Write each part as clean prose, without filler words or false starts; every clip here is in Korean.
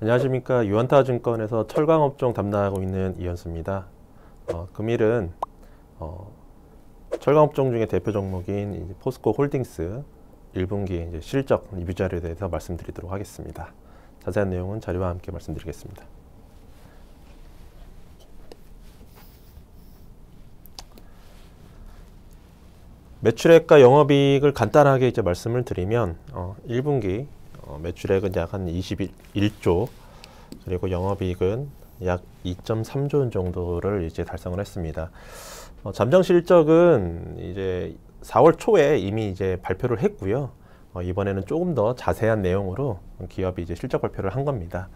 안녕하십니까. 유한타증권에서 철강업종 담당하고 있는 이현수입니다. 금일은 철강업종 중에 대표 종목인 이제 포스코 홀딩스 1분기 이제 실적 리뷰 자료에 대해서 말씀드리도록 하겠습니다. 자세한 내용은 자료와 함께 말씀드리겠습니다. 매출액과 영업이익을 간단하게 이제 말씀을 드리면 1분기 매출액은 약 한 21조, 그리고 영업이익은 약 2.3조 원 정도를 이제 달성을 했습니다. 잠정 실적은 이제 4월 초에 이미 이제 발표를 했고요. 이번에는 조금 더 자세한 내용으로 기업이 이제 실적 발표를 한 겁니다.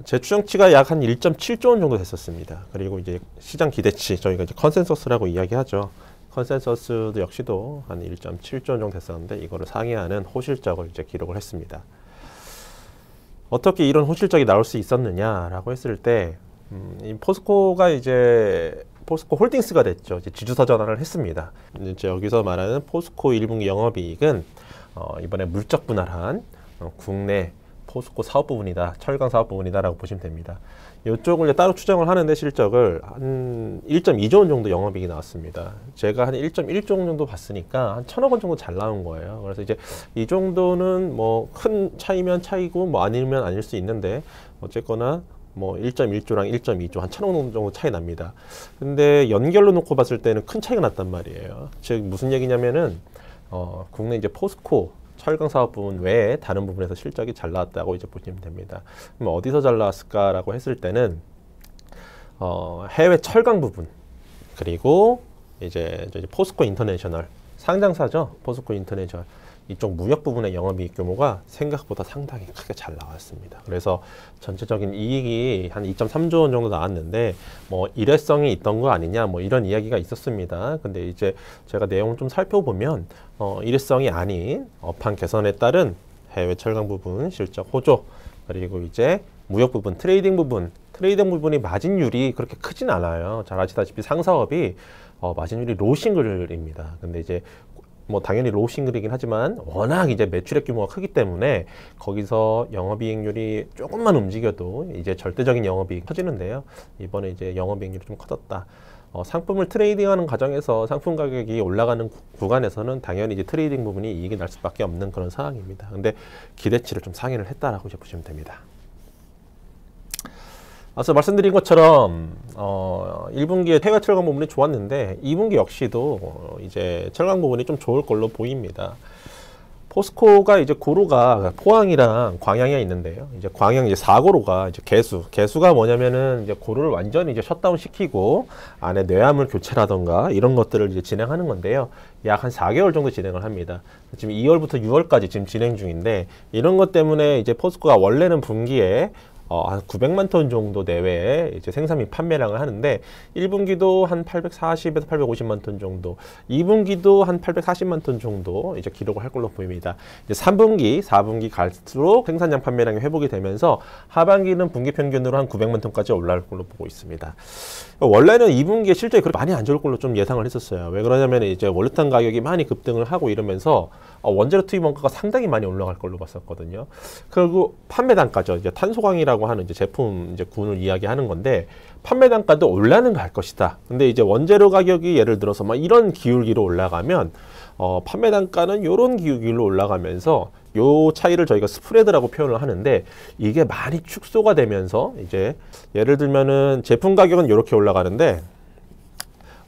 재추정치가 약 한 1.7조 원 정도 됐었습니다. 그리고 이제 시장 기대치, 저희가 이제 컨센서스라고 이야기하죠. 컨센서스도 역시도 한 1.7조 원 정도 됐었는데 이거를 상회하는 호실적을 이제 기록을 했습니다. 어떻게 이런 호실적이 나올 수 있었느냐라고 했을 때, 이 포스코가 이제 포스코 홀딩스가 됐죠. 이제 지주사 전환을 했습니다. 이제 여기서 말하는 포스코 1분기 영업이익은 이번에 물적 분할한 국내 포스코 사업 부분이다, 철강 사업 부분이다라고 보시면 됩니다. 이쪽을 이제 따로 추정을 하는데 실적을 한 1.2조 원 정도 영업이익이 나왔습니다. 제가 한 1.1조 원 정도 봤으니까 한 1,000억 원 정도 잘 나온 거예요. 그래서 이제 이 정도는 뭐 큰 차이면 차이고 뭐 아니면 아닐 수 있는데 어쨌거나 뭐 1.1조랑 1.2조 한 1,000억 원 정도 차이 납니다. 근데 연결로 놓고 봤을 때는 큰 차이가 났단 말이에요. 즉 무슨 얘기냐면은 국내 이제 포스코 철강 사업 부분 외에 다른 부분에서 실적이 잘 나왔다고 이제 보시면 됩니다. 그럼 어디서 잘 나왔을까라고 했을 때는 해외 철강 부분, 그리고 이제 포스코 인터내셔널 상장사죠. 포스코 인터내셔널 이쪽 무역 부분의 영업이익 규모가 생각보다 상당히 크게 잘 나왔습니다. 그래서 전체적인 이익이 한 2.3조 원 정도 나왔는데 뭐 일회성이 있던 거 아니냐 뭐 이런 이야기가 있었습니다. 근데 이제 제가 내용을 좀 살펴보면 일회성이 아닌 업황 개선에 따른 해외 철강 부분 실적 호조, 그리고 이제 무역 부분, 트레이딩 부분이 마진율이 그렇게 크진 않아요. 잘 아시다시피 상사업이 마진율이 로싱글입니다. 근데 이제 뭐 당연히 로싱글이긴 하지만 워낙 이제 매출액 규모가 크기 때문에 거기서 영업이익률이 조금만 움직여도 이제 절대적인 영업이익이 커지는데요. 이번에 이제 영업이익률이 좀 커졌다. 상품을 트레이딩하는 과정에서 상품 가격이 올라가는 구간에서는 당연히 이제 트레이딩 부분이 이익이 날 수밖에 없는 그런 상황입니다. 근데 기대치를 좀 상회를 했다라고 이제 보시면 됩니다. 앞서 말씀드린 것처럼 1분기에 해외 철강 부분이 좋았는데 2분기 역시도 이제 철강 부분이 좀 좋을 걸로 보입니다. 포스코가 이제 고로가 포항이랑 광양에 있는데요. 이제 광양 이제 4고로가 이제 개수가 뭐냐면은 이제 고로를 완전히 이제 셧다운 시키고 안에 뇌화물 교체라던가 이런 것들을 이제 진행하는 건데요. 약 한 4개월 정도 진행을 합니다. 지금 2월부터 6월까지 지금 진행 중인데 이런 것 때문에 이제 포스코가 원래는 분기에 한 900만 톤 정도 내외에 이제 생산 및 판매량을 하는데 1분기도 한 840에서 850만 톤 정도, 2분기도 한 840만 톤 정도 이제 기록을 할 걸로 보입니다. 이제 3분기, 4분기 갈수록 생산량 판매량이 회복이 되면서 하반기는 분기 평균으로 한 900만 톤까지 올라갈 걸로 보고 있습니다. 원래는 2분기에 실적이 그렇게 많이 안 좋을 걸로 좀 예상을 했었어요. 왜 그러냐면 이제 원료탄 가격이 많이 급등을 하고 이러면서 원재료 투입 원가가 상당히 많이 올라갈 걸로 봤었거든요. 그리고 판매 단가죠. 이제 탄소광이라고 하는 이제 제품 이제 군을 이야기하는 건데 판매 단가도 올라는 갈 것이다. 근데 이제 원재료 가격이 예를 들어서 막 이런 기울기로 올라가면 판매 단가는 이런 기울기로 올라가면서 요 차이를 저희가 스프레드라고 표현을 하는데 이게 많이 축소가 되면서 이제 예를 들면은 제품 가격은 이렇게 올라가는데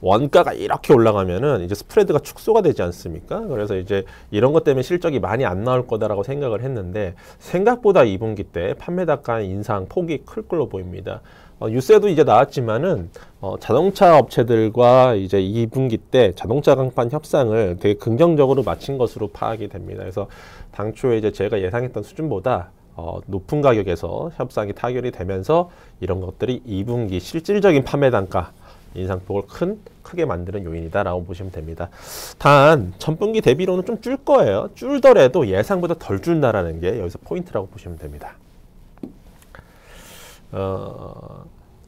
원가가 이렇게 올라가면은 이제 스프레드가 축소가 되지 않습니까? 그래서 이제 이런 것 때문에 실적이 많이 안 나올 거다라고 생각을 했는데 생각보다 2분기 때 판매 단가 인상 폭이 클 걸로 보입니다. 유세도 이제 나왔지만은 자동차 업체들과 이제 2분기 때 자동차 강판 협상을 되게 긍정적으로 마친 것으로 파악이 됩니다. 그래서 당초에 이제 제가 예상했던 수준보다 높은 가격에서 협상이 타결이 되면서 이런 것들이 2분기 실질적인 판매 단가 인상폭을 크게 만드는 요인이다라고 보시면 됩니다. 단 전분기 대비로는 좀 줄 거예요. 줄더라도 예상보다 덜 준다라는 게 여기서 포인트라고 보시면 됩니다.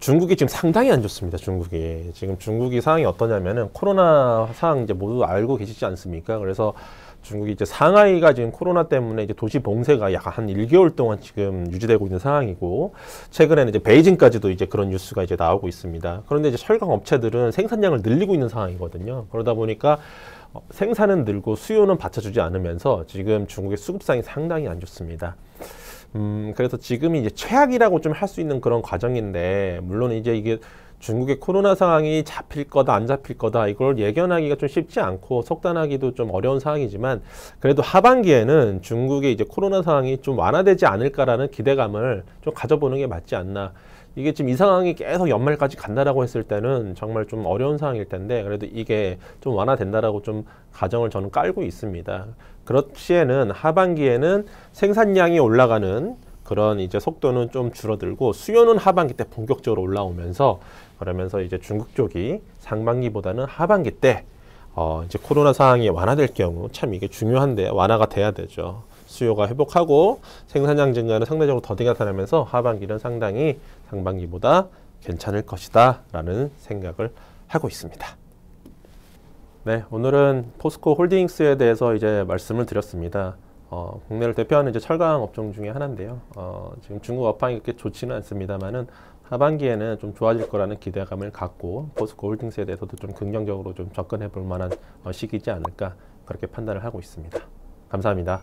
중국이 지금 상당히 안 좋습니다. 중국이 상황이 어떠냐면은 코로나 상황 이제 모두 알고 계시지 않습니까? 그래서 중국이 이제 상하이가 지금 코로나 때문에 이제 도시 봉쇄가 약 한 1개월 동안 지금 유지되고 있는 상황이고, 최근에는 이제 베이징까지도 이제 그런 뉴스가 이제 나오고 있습니다. 그런데 이제 철강 업체들은 생산량을 늘리고 있는 상황이거든요. 그러다 보니까 생산은 늘고 수요는 받쳐주지 않으면서 지금 중국의 수급상이 상당히 안 좋습니다. 그래서 지금이 이제 최악이라고 좀 할 수 있는 그런 과정인데, 물론 이제 이게 중국의 코로나 상황이 잡힐 거다 안 잡힐 거다 이걸 예견하기가 좀 쉽지 않고 속단하기도 좀 어려운 상황이지만, 그래도 하반기에는 중국의 이제 코로나 상황이 좀 완화되지 않을까라는 기대감을 좀 가져보는 게 맞지 않나. 이게 지금 이 상황이 계속 연말까지 간다라고 했을 때는 정말 좀 어려운 상황일 텐데, 그래도 이게 좀 완화된다라고 좀 가정을 저는 깔고 있습니다. 그럴 시에는 하반기에는 생산량이 올라가는 그런 이제 속도는 좀 줄어들고, 수요는 하반기 때 본격적으로 올라오면서, 그러면서 이제 중국 쪽이 상반기보다는 하반기 때 이제 코로나 상황이 완화될 경우, 참 이게 중요한데 완화가 돼야 되죠. 수요가 회복하고 생산량 증가는 상대적으로 더디게 나타나면서 하반기는 상당히 상반기보다 괜찮을 것이다 라는 생각을 하고 있습니다. 네, 오늘은 포스코 홀딩스에 대해서 이제 말씀을 드렸습니다. 국내를 대표하는 이제 철강 업종 중에 하나인데요. 지금 중국 업황이 그렇게 좋지는 않습니다만은 하반기에는 좀 좋아질 거라는 기대감을 갖고 포스코 홀딩스에 대해서도 좀 긍정적으로 좀 접근해 볼 만한 시기이지 않을까, 그렇게 판단을 하고 있습니다. 감사합니다.